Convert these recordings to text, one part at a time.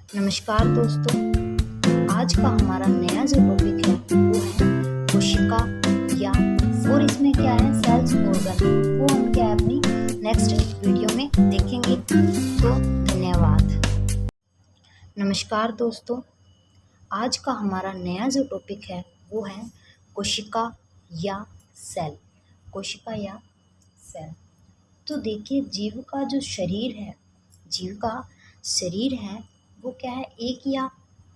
नमस्कार दोस्तों। आज का हमारा नया जो टॉपिक है वो है कोशिका या और इसमें क्या है सेल्स ऑर्गन। वो हम क्या है अपनी नेक्स्ट वीडियो में देखेंगे। तो धन्यवाद। नमस्कार दोस्तों। आज का हमारा नया जो टॉपिक है वो है कोशिका या सेल। कोशिका या सेल। तो देखिए जीव का जो शरीर है, जीव का शरीर है वो क्या है एक या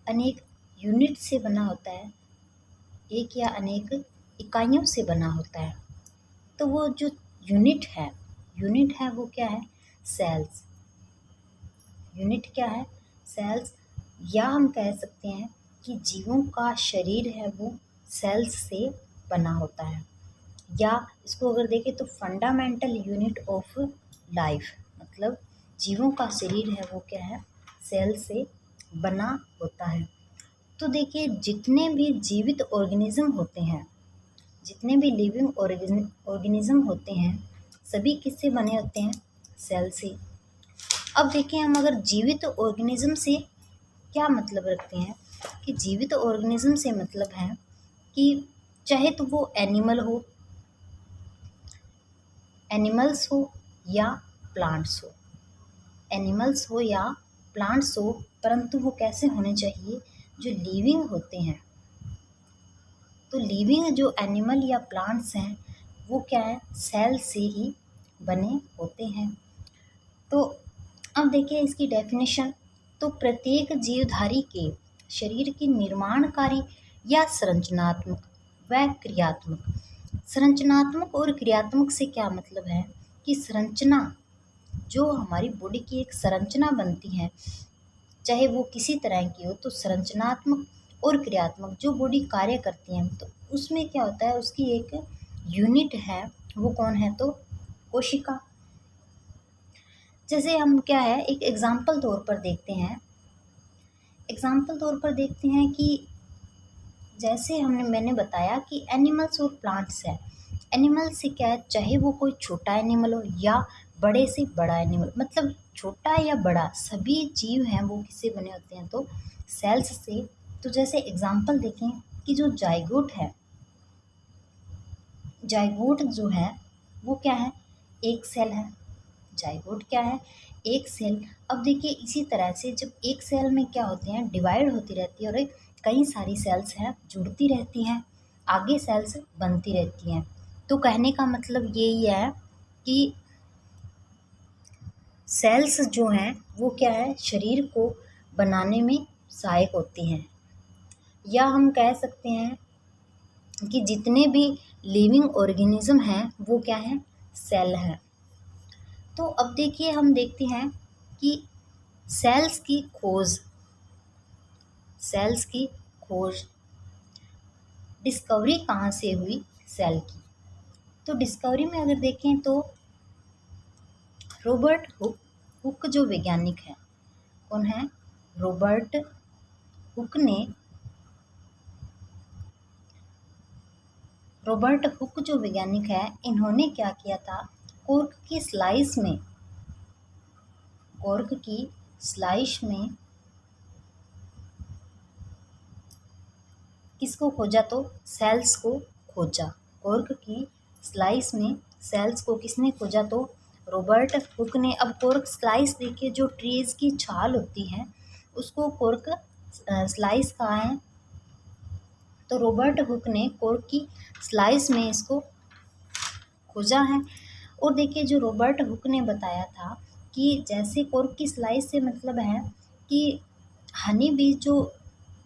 अनेक यूनिट से बना होता है, एक या अनेक इकाइयों से बना होता है। तो वो जो यूनिट है वो क्या है सेल्स। यूनिट क्या है सेल्स। या हम कह सकते हैं कि जीवों का शरीर है वो सेल्स से बना होता है, या इसको अगर देखें तो फंडामेंटल यूनिट ऑफ लाइफ, मतलब जीवों का शरीर है वो क्या है सेल से बना होता है। तो देखिए जितने भी जीवित ऑर्गेनिज्म होते हैं, जितने भी लिविंग ऑर्गेनिज्म होते हैं, सभी किससे बने होते हैं सेल से। अब देखिए हम अगर जीवित ऑर्गेनिज्म से क्या मतलब रखते हैं कि जीवित ऑर्गेनिज्म से मतलब है कि चाहे तो वो एनिमल्स हो या प्लांट्स हो, एनिमल्स हो या प्लांट्स हो, परंतु वो कैसे होने चाहिए जो लिविंग होते हैं। तो लिविंग जो एनिमल या प्लांट्स हैं वो क्या है सेल से ही बने होते हैं। तो अब देखिए इसकी डेफिनेशन। तो प्रत्येक जीवधारी के शरीर की निर्माणकारी या संरचनात्मक व क्रियात्मक। संरचनात्मक और क्रियात्मक से क्या मतलब है कि संरचना, जो हमारी बॉडी की एक संरचना बनती है चाहे वो किसी तरह की हो, तो संरचनात्मक और क्रियात्मक जो बॉडी कार्य करती है तो उसमें क्या होता है उसकी एक यूनिट है वो कौन है तो कोशिका। जैसे हम क्या है एक एग्जाम्पल तौर पर देखते हैं कि जैसे मैंने बताया कि एनिमल्स और प्लांट्स है। एनिमल से क्या है चाहे वो कोई छोटा एनिमल हो या बड़े से बड़ा एनिमल, मतलब छोटा या बड़ा सभी जीव हैं वो किससे बने होते हैं तो सेल्स से। तो जैसे एग्जांपल देखें कि जो जाइगोट जो है वो क्या है एक सेल है। जाइगोट क्या है एक सेल। अब देखिए इसी तरह से जब एक सेल में क्या होते हैं डिवाइड होती रहती है और कई सारी सेल्स हैं जुड़ती रहती हैं, आगे सेल्स बनती रहती हैं। तो कहने का मतलब यही है कि सेल्स जो हैं वो क्या है शरीर को बनाने में सहायक होती हैं। या हम कह सकते हैं कि जितने भी लिविंग ऑर्गेनिज्म हैं वो क्या है सेल हैं। तो अब देखिए हम देखते हैं कि सेल्स की खोज डिस्कवरी कहाँ से हुई सेल की। तो डिस्कवरी में अगर देखें तो रॉबर्ट हुक जो वैज्ञानिक है, कौन है रॉबर्ट हुक जो वैज्ञानिक है, इन्होंने क्या किया था कॉर्क की स्लाइस में किसको खोजा तो सेल्स को खोजा। कॉर्क की स्लाइस में सेल्स को किसने खोजा तो रॉबर्ट हुक ने। अब कॉर्क स्लाइस देखिए जो ट्रीज की छाल होती है उसको कॉर्क स्लाइस कहा है। तो रॉबर्ट हुक ने कॉर्क की स्लाइस में इसको खोजा है। और देखिए जो रॉबर्ट हुक ने बताया था कि जैसे कॉर्क की स्लाइस से मतलब है कि हनी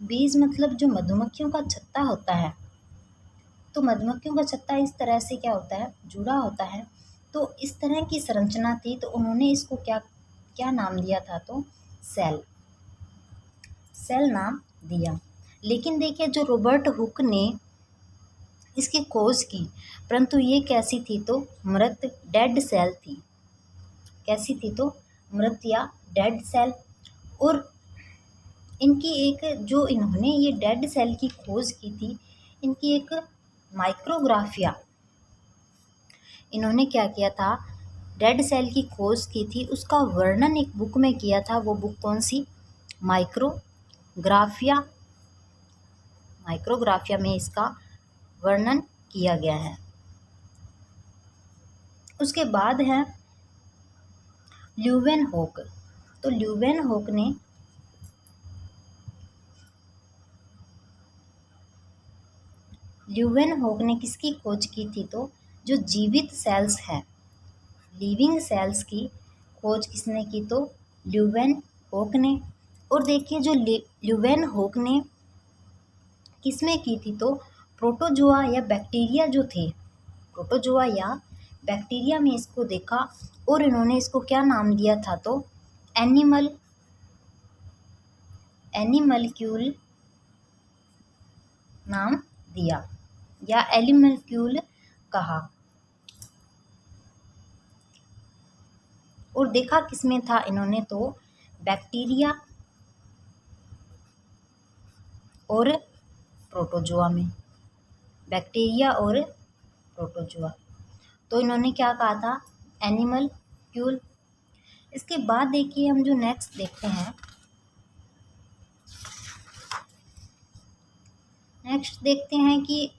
बीज मतलब जो मधुमक्खियों का छत्ता होता है, तो मधुमक्खियों का छत्ता इस तरह से क्या होता है जुड़ा होता है। तो इस तरह की संरचना थी तो उन्होंने इसको क्या नाम दिया था तो सेल नाम दिया। लेकिन देखिए जो रॉबर्ट हुक ने इसकी खोज की, परंतु ये कैसी थी तो मृत डेड सेल थी। कैसी थी तो मृत या डेड सेल। और इनकी एक जो इन्होंने ये डेड सेल की खोज की थी, इनकी एक माइक्रोग्राफिया, इन्होंने क्या किया था डेड सेल की खोज की थी, उसका वर्णन एक बुक में किया था। वो बुक कौन सी माइक्रोग्राफिया माइक्रोग्राफिया में इसका वर्णन किया गया है। उसके बाद है ल्यूवेनहोक। तो ल्यूवेनहोक ने किसकी खोज की थी? तो जो जीवित सेल्स है, लिविंग सेल्स की खोज किसने की? तो ल्यूवेनहोक ने। और देखिए जो ल्यूवेनहोक ने किसमें की थी? तो प्रोटोजोआ या बैक्टीरिया जो थे, प्रोटोजोआ या बैक्टीरिया में इसको देखा और इन्होंने इसको क्या नाम दिया था? तो एनिमलक्यूल नाम दिया या एनिमलक्यूल कहा। और देखा किसमें था इन्होंने? तो बैक्टीरिया और प्रोटोजोआ में, बैक्टीरिया और प्रोटोजोआ। तो इन्होंने क्या कहा था? एनिमलक्यूल। इसके बाद देखिए हम जो नेक्स्ट देखते हैं, नेक्स्ट देखते हैं कि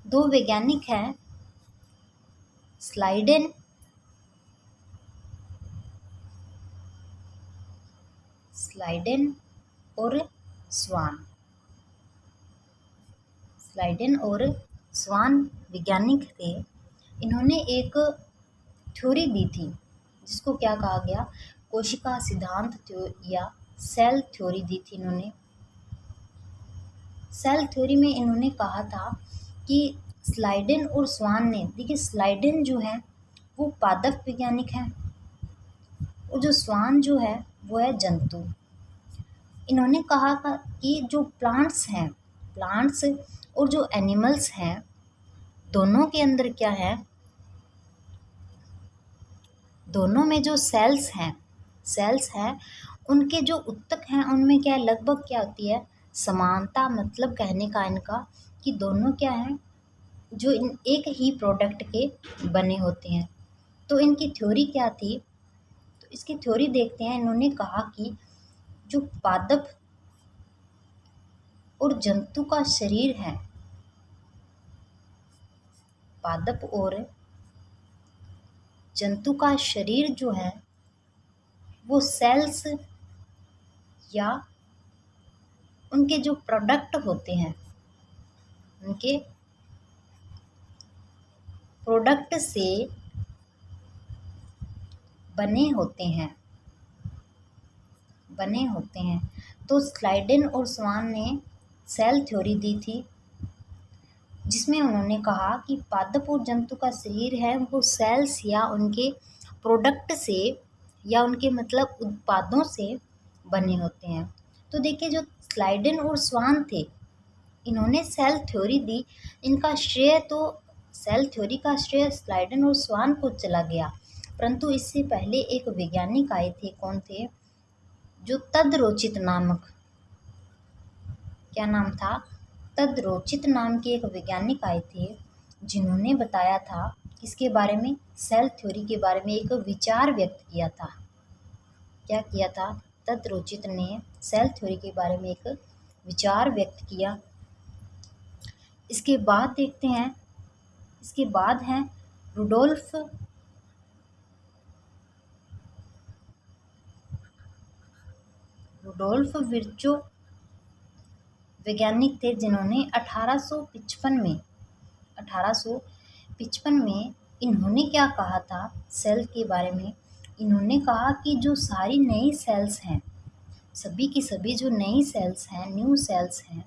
दो वैज्ञानिक हैं, स्लाइडेन और स्वान। स्लाइडेन और स्वान वैज्ञानिक थे। इन्होंने एक थ्योरी दी थी जिसको क्या कहा गया? कोशिका सिद्धांत या सेल थ्योरी दी थी इन्होंने। सेल थ्योरी में इन्होंने कहा था कि स्लाइडेन और स्वान ने, देखिए स्लाइडेन जो है वो पादप वैज्ञानिक है और जो स्वान जो है वो है जंतु। इन्होंने कहा था कि जो प्लांट्स और जो एनिमल्स हैं, दोनों के अंदर क्या है? दोनों में जो सेल्स हैं उनके जो उत्तक हैं उनमें क्या है? लगभग क्या होती है? समानता। मतलब कहने का इनका कि दोनों क्या हैं? जो इन एक ही प्रोडक्ट के बने होते हैं। तो इनकी थ्योरी क्या थी? तो इसकी थ्योरी देखते हैं। इन्होंने कहा कि जो पादप और जंतु का शरीर है, पादप और जंतु का शरीर जो है वो सेल्स या उनके जो प्रोडक्ट होते हैं, उनके प्रोडक्ट से बने होते हैं। तो स्लाइडेन और स्वान ने सेल थ्योरी दी थी जिसमें उन्होंने कहा कि पादप और जंतु का शरीर है वो सेल्स या उनके प्रोडक्ट से या उनके मतलब उत्पादों से बने होते हैं। तो देखिए जो स्लाइडेन और स्वान थे, इन्होंने सेल थ्योरी दी। इनका श्रेय तो सेल थ्योरी का श्रेय स्लाइडेन और स्वान को चला गया, परंतु इससे पहले एक वैज्ञानिक आए थे। कौन थे? जो तद्रोचित नामक, क्या नाम था? तद्रोचित नाम के एक वैज्ञानिक आए थे जिन्होंने बताया था किसके बारे में? सेल थ्योरी के बारे में एक विचार व्यक्त किया था। क्या किया था? तद्रोचित ने सेल थ्योरी के बारे में एक विचार व्यक्त किया। इसके बाद देखते हैं, इसके बाद हैं रुडोल्फ विर्चो, वैज्ञानिक थे जिन्होंने 1855 में इन्होंने क्या कहा था सेल के बारे में? इन्होंने कहा कि जो सारी नई सेल्स हैं, सभी की सभी जो नई सेल्स हैं, न्यू सेल्स हैं,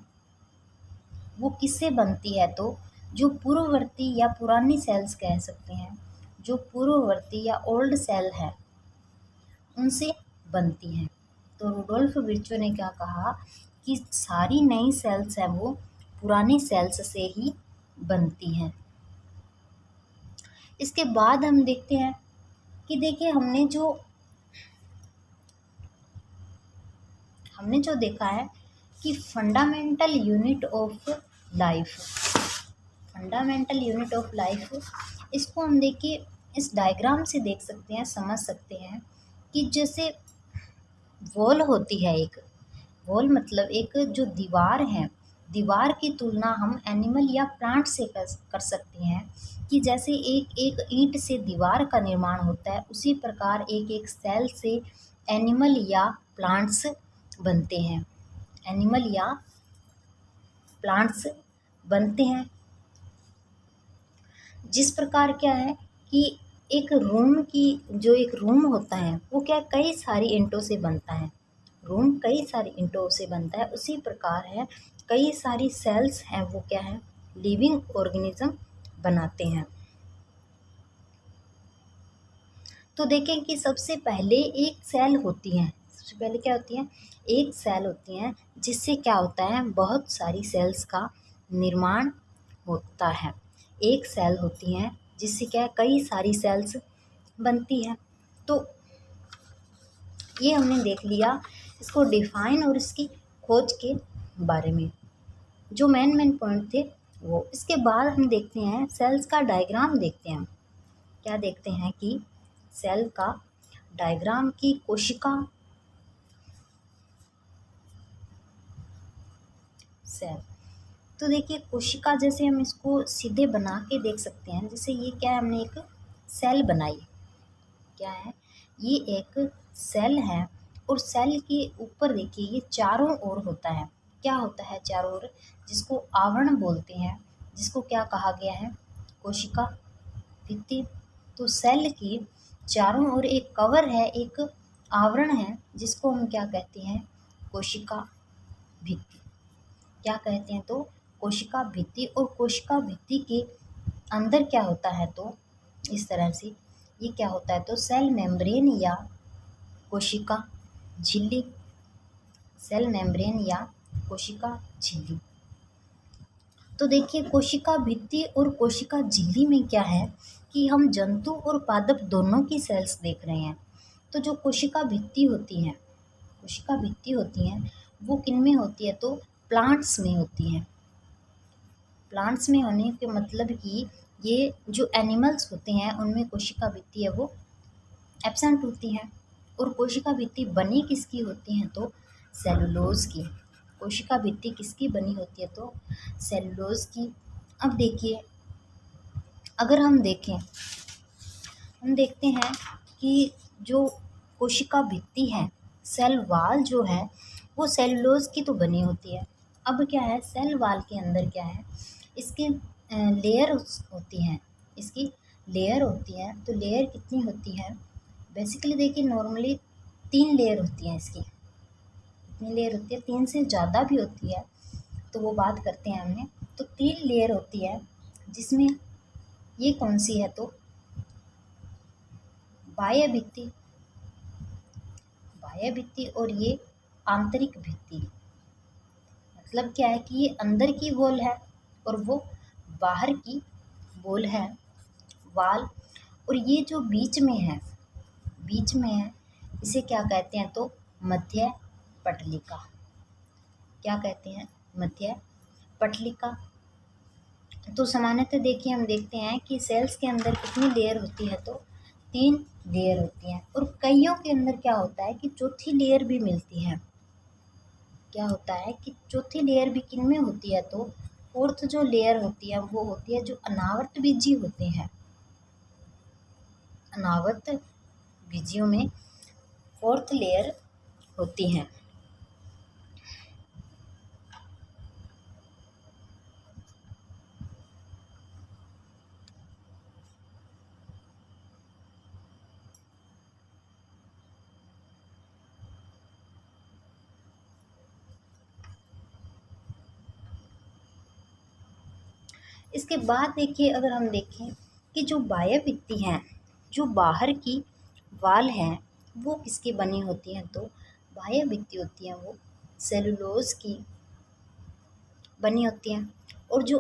वो किससे बनती है? तो जो पूर्ववर्ती या पुरानी सेल्स कह सकते हैं, जो पूर्ववर्ती या ओल्ड सेल है उनसे बनती हैं। तो रुडोल्फ विर्चो ने क्या कहा कि सारी नई सेल्स हैं वो पुरानी सेल्स से ही बनती हैं। इसके बाद हम देखते हैं कि देखिए हमने जो देखा है कि फंडामेंटल यूनिट ऑफ लाइफ, इसको हम देखिए इस डायग्राम से देख सकते हैं, समझ सकते हैं कि जैसे वॉल होती है, एक वॉल मतलब एक जो दीवार है, दीवार की तुलना हम एनिमल या प्लांट से कर सकते हैं कि जैसे एक एक ईंट से दीवार का निर्माण होता है, उसी प्रकार एक एक सेल से एनिमल या प्लांट्स बनते हैं, एनिमल या प्लांट्स बनते हैं। जिस प्रकार क्या है कि एक रूम होता है वो क्या कई सारी ईंटों से बनता है, रूम कई सारी ईंटों से बनता है, उसी प्रकार है कई सारी सेल्स हैं वो क्या है लिविंग ऑर्गेनिज्म बनाते हैं। तो देखें कि सबसे पहले एक सेल होती है, सबसे पहले क्या होती है, एक सेल होती है जिससे क्या होता है बहुत सारी सेल्स का निर्माण होता है। एक सेल होती है जिससे क्या है कई सारी सेल्स बनती है। तो ये हमने देख लिया इसको डिफाइन और इसकी खोज के बारे में, जो मेन पॉइंट थे वो। इसके बाद हम देखते हैं सेल्स का डायग्राम देखते हैं। क्या देखते हैं कि सेल का डायग्राम की कोशिका सेल। तो देखिए कोशिका जैसे हम इसको सीधे बना के देख सकते हैं, जैसे ये क्या है हमने एक सेल बनाई, क्या है ये एक सेल है और सेल के ऊपर देखिए ये चारों ओर होता है, क्या होता है चारों ओर, जिसको आवरण बोलते हैं, जिसको क्या कहा गया है कोशिका भित्ति। तो सेल की चारों ओर एक कवर है, एक आवरण है, जिसको हम क्या कहते हैं कोशिका भित्ति। क्या कहते हैं तो कोशिका भित्ति। और कोशिका भित्ति के अंदर क्या होता है तो इस तरह से ये क्या होता है तो सेल मेम्ब्रेन या कोशिका झिल्ली, सेल मेम्ब्रेन या कोशिका झिल्ली। तो देखिए कोशिका भित्ति और कोशिका झिल्ली में क्या है कि हम जंतु और पादप दोनों की सेल्स देख रहे हैं। तो जो कोशिका भित्ति होती हैं, कोशिका भित्ति होती हैं वो किन में होती है तो प्लांट्स में होती हैं। प्लांट्स में होने के मतलब कि ये जो एनिमल्स होते हैं उनमें कोशिका भित्ति है वो एब्सेंट होती है। और कोशिका भित्ति बनी किसकी होती हैं तो सेलुलोज की। कोशिका भित्ति किसकी बनी होती है तो सेलुलोज की। अब देखिए अगर हम देखते हैं कि जो कोशिका भित्ति है, सेल वाल जो है वो सेलुलोज की तो बनी होती है। अब क्या है सेल वाल के अंदर क्या है इसके लेयर होती हैं, इसकी लेयर होती है। तो लेयर कितनी होती है बेसिकली देखिए नॉर्मली 3 लेयर होती हैं इसकी। कितनी लेयर होती है 3 से ज़्यादा भी होती है, तो वो बात करते हैं हमने। तो 3 लेयर होती है जिसमें ये कौन सी है तो बाह्य भित्ति, बाह्य भित्ति और ये आंतरिक भित्ति। मतलब क्या है कि ये अंदर की वॉल है और वो बाहर की वॉल है वाल। और ये जो बीच में है इसे क्या कहते हैं तो मध्य पटलिका। क्या कहते हैं मध्य पटलिका। तो सामान्यतः देखिए हम देखते हैं कि सेल्स के अंदर कितनी लेयर होती है तो 3 लेयर होती हैं। और कईयों के अंदर क्या होता है कि चौथी लेयर भी मिलती है। क्या होता है कि चौथी लेयर भी किन में होती है तो फोर्थ जो लेयर होती है वो होती है जो अनावर्त बीजी होते हैं। अनावर्त बीजियों में फोर्थ लेयर होती हैं। इसके बाद देखिए अगर हम देखें कि जो बाह्य भित्ति हैं, जो बाहर की वाल हैं वो किसकी बनी होती हैं तो बाह्य भित्ति होती हैं वो सेलुलोज की बनी होती हैं। और जो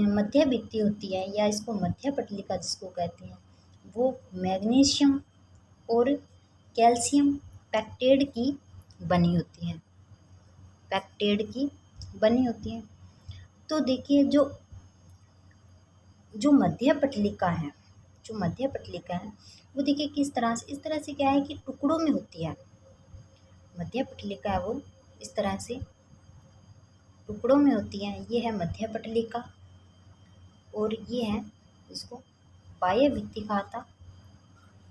मध्य भित्ति होती है या इसको मध्य पटलिका जिसको कहते हैं वो मैग्नीशियम और कैल्शियम पैक्टेट की बनी होती हैं, पैक्टेट की बनी होती हैं। तो देखिए जो मध्य पटलिका है, जो मध्य पटलिका है वो देखिए किस तरह से, इस तरह से क्या है कि टुकड़ों में होती है। मध्य पटलिका है वो इस तरह से टुकड़ों में होती है। ये है मध्य पटलिका और ये है इसको बाह्य भित्ति कहा था,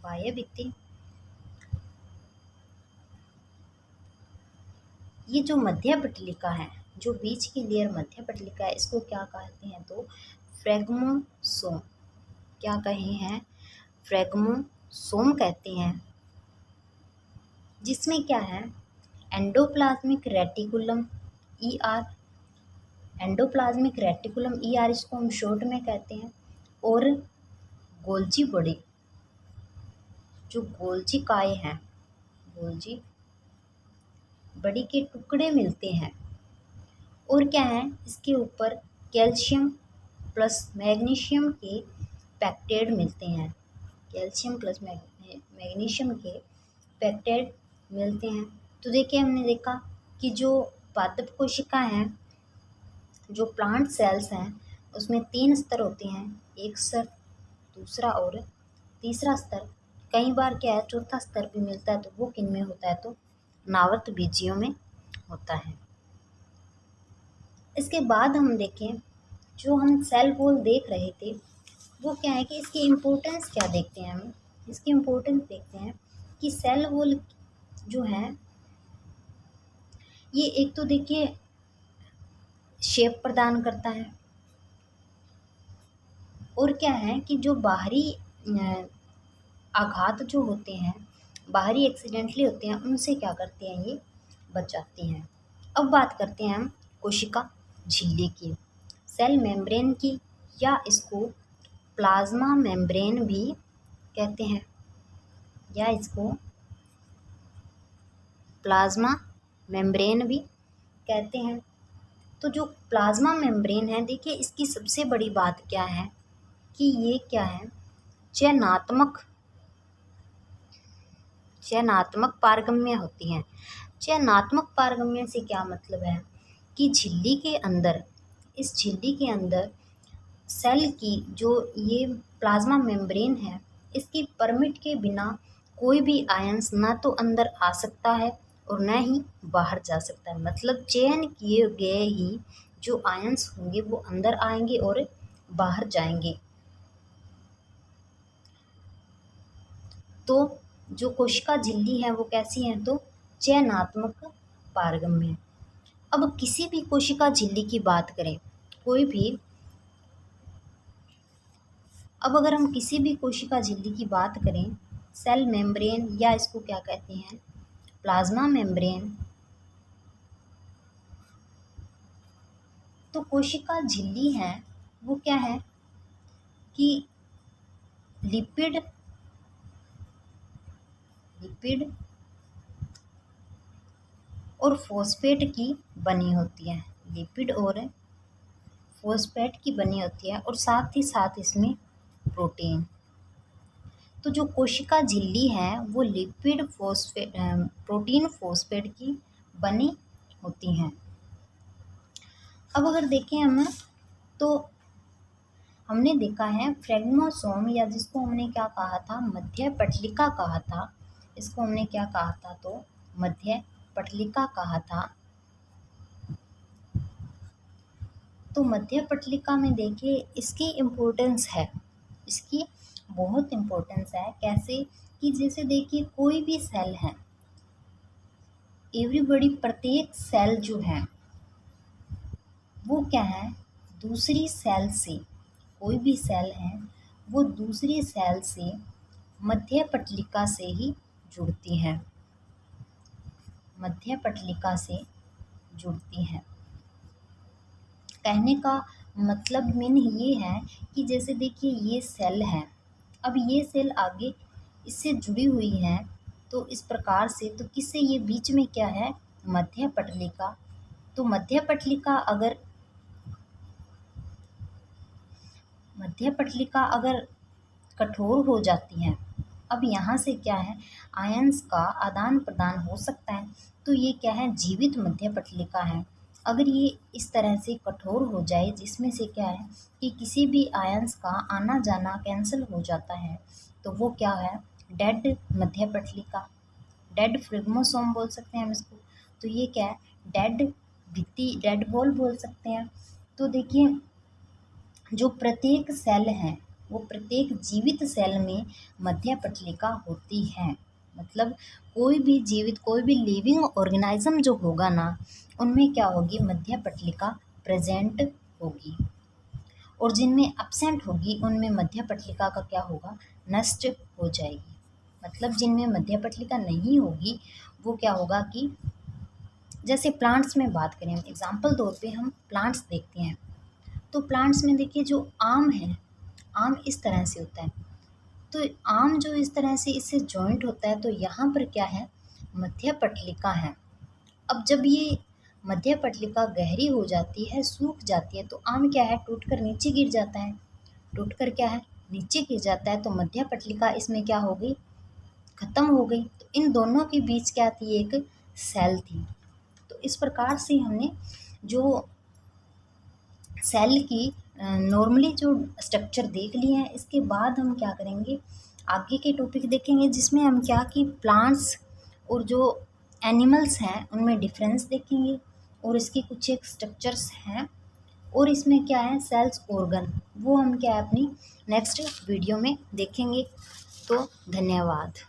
बाह्य भित्ति। ये जो मध्य पटलिका है, जो बीच की लेयर मध्य पटलिका है, इसको क्या कहते हैं तो फ्रेगमोसोम। क्या कहे हैं? फ्रेगमोसोम कहते हैं। जिसमें क्या है endoplasmic reticulum ER, endoplasmic reticulum ER इसको हम शॉर्ट में कहते हैं, और गोल्जी बॉडी, जो गोल्जी काय हैं, गोल्जी बॉडी के टुकड़े मिलते हैं। और क्या है इसके ऊपर कैल्शियम प्लस मैग्नीशियम के पैक्टेड मिलते हैं, कैल्शियम प्लस मैग्नीशियम के पैक्टेड मिलते हैं। तो देखिए हमने देखा कि जो पादप कोशिका हैं, जो प्लांट सेल्स हैं, उसमें 3 स्तर होते हैं, एक स्तर, दूसरा और तीसरा स्तर। कई बार क्या है चौथा स्तर भी मिलता है, तो वो किन में होता है तो नावर्त बीजियों में होता है। इसके बाद हम देखें जो हम सेल वॉल देख रहे थे वो क्या है कि इसकी इम्पोर्टेंस क्या देखते हैं हम, इसकी इम्पोर्टेंस देखते हैं कि सेल वॉल जो है ये एक तो देखिए शेप प्रदान करता है, और क्या है कि जो बाहरी आघात जो होते हैं, बाहरी एक्सीडेंटली होते हैं, उनसे क्या करते हैं ये बचाते हैं। अब बात करते हैं हम कोशिका झिल्ली की, सेल मेम्ब्रेन की, या इसको प्लाज्मा मेम्ब्रेन भी कहते हैं, या इसको प्लाज्मा मेम्ब्रेन भी कहते हैं। तो जो प्लाज्मा मेम्ब्रेन है देखिए इसकी सबसे बड़ी बात क्या है कि ये क्या है चयनात्मक पारगम्य होती हैं। चयनात्मक पारगम्य से क्या मतलब है कि झिल्ली के अंदर, इस झिल्ली के अंदर सेल की जो ये प्लाज्मा मेम्ब्रेन है, इसकी परमिट के बिना कोई भी आयंस ना तो अंदर आ सकता है और न ही बाहर जा सकता है। मतलब चयन किए गए ही जो आयंस होंगे वो अंदर आएंगे और बाहर जाएंगे। तो जो कोशिका झिल्ली है वो कैसी है तो चयनात्मक पारगम्य। अब किसी भी कोशिका झिल्ली की बात करें, कोई भी, अब अगर हम किसी भी कोशिका झिल्ली की बात करें, सेल मेम्ब्रेन या इसको क्या कहते हैं प्लाज्मा मेम्ब्रेन, तो कोशिका झिल्ली है वो क्या है कि लिपिड और फॉस्फेट की बनी होती है, लिपिड और फॉस्फेट की बनी होती है, और साथ ही साथ इसमें प्रोटीन। तो जो कोशिका झिल्ली है वो लिपिड फॉस्फेट प्रोटीन फॉस्फेट की बनी होती हैं। अब अगर देखें हम तो हमने देखा है फ्रेगमोसोम, या जिसको हमने क्या कहा था मध्य पटलिका कहा था, इसको हमने क्या कहा था तो मध्य पटलिका कहा था। तो मध्य पटलिका में देखिए इसकी इम्पोर्टेंस है, इसकी बहुत इम्पोर्टेंस है। कैसे कि जैसे देखिए कोई भी सेल है, एवरीबॉडी, प्रत्येक सेल जो है वो क्या है दूसरी सेल से, कोई भी सेल है वो दूसरी सेल से मध्य पटलिका से ही जुड़ती है, मध्य पटलिका से जुड़ती है। कहने का मतलब मीन ये है कि जैसे देखिए ये सेल है, अब ये सेल आगे इससे जुड़ी हुई है, तो इस प्रकार से तो किससे ये बीच में क्या है मध्य पटलिका। तो मध्य पटलिका अगर कठोर हो जाती है, अब यहाँ से क्या है आयंस का आदान प्रदान हो सकता है, तो ये क्या है जीवित मध्य पटलिका है। अगर ये इस तरह से कठोर हो जाए जिसमें से क्या है कि किसी भी आयंस का आना जाना कैंसिल हो जाता है, तो वो क्या है डेड मध्य पटलिका, डेड फ्रिग्मोसोम बोल सकते हैं हम इसको। तो ये क्या है, डेड भित्ति, डेड वॉल बोल सकते हैं। तो देखिए जो प्रत्येक सेल है वो प्रत्येक जीवित सेल में मध्य पटलिका होती है। मतलब कोई भी जीवित, कोई भी लिविंग ऑर्गेनाइज्म जो होगा ना, उनमें क्या होगी, मध्य पटलिका प्रेजेंट होगी। और जिनमें एब्सेंट होगी उनमें मध्य पटलिका का क्या होगा, नष्ट हो जाएगी। मतलब जिनमें मध्य पटलिका नहीं होगी वो क्या होगा कि जैसे प्लांट्स में बात करें, एग्जाम्पल तौर पे हम प्लांट्स देखते हैं, तो प्लांट्स में देखिए जो आम है, आम इस तरह से होता है। तो आम जो इस तरह से इससे जॉइंट होता है, तो यहाँ पर क्या है, मध्य पटलिका है। अब जब ये मध्य पटलिका गहरी हो जाती है, सूख जाती है, तो आम क्या है, टूटकर नीचे गिर जाता है। टूटकर क्या है, नीचे गिर जाता है, तो मध्य पटलिका इसमें क्या हो गई, खत्म हो गई। तो इन दोनों के बीच क्या थी, एक सेल थी। तो इस प्रकार से हमने जो सेल की नॉर्मली जो स्ट्रक्चर देख लिए हैं। इसके बाद हम क्या करेंगे, आगे के टॉपिक देखेंगे जिसमें हम क्या कि प्लांट्स और जो एनिमल्स हैं उनमें डिफरेंस देखेंगे, और इसकी कुछ एक स्ट्रक्चर्स हैं, और इसमें क्या है, सेल्स ऑर्गन, वो हम क्या है अपनी नेक्स्ट वीडियो में देखेंगे। तो धन्यवाद।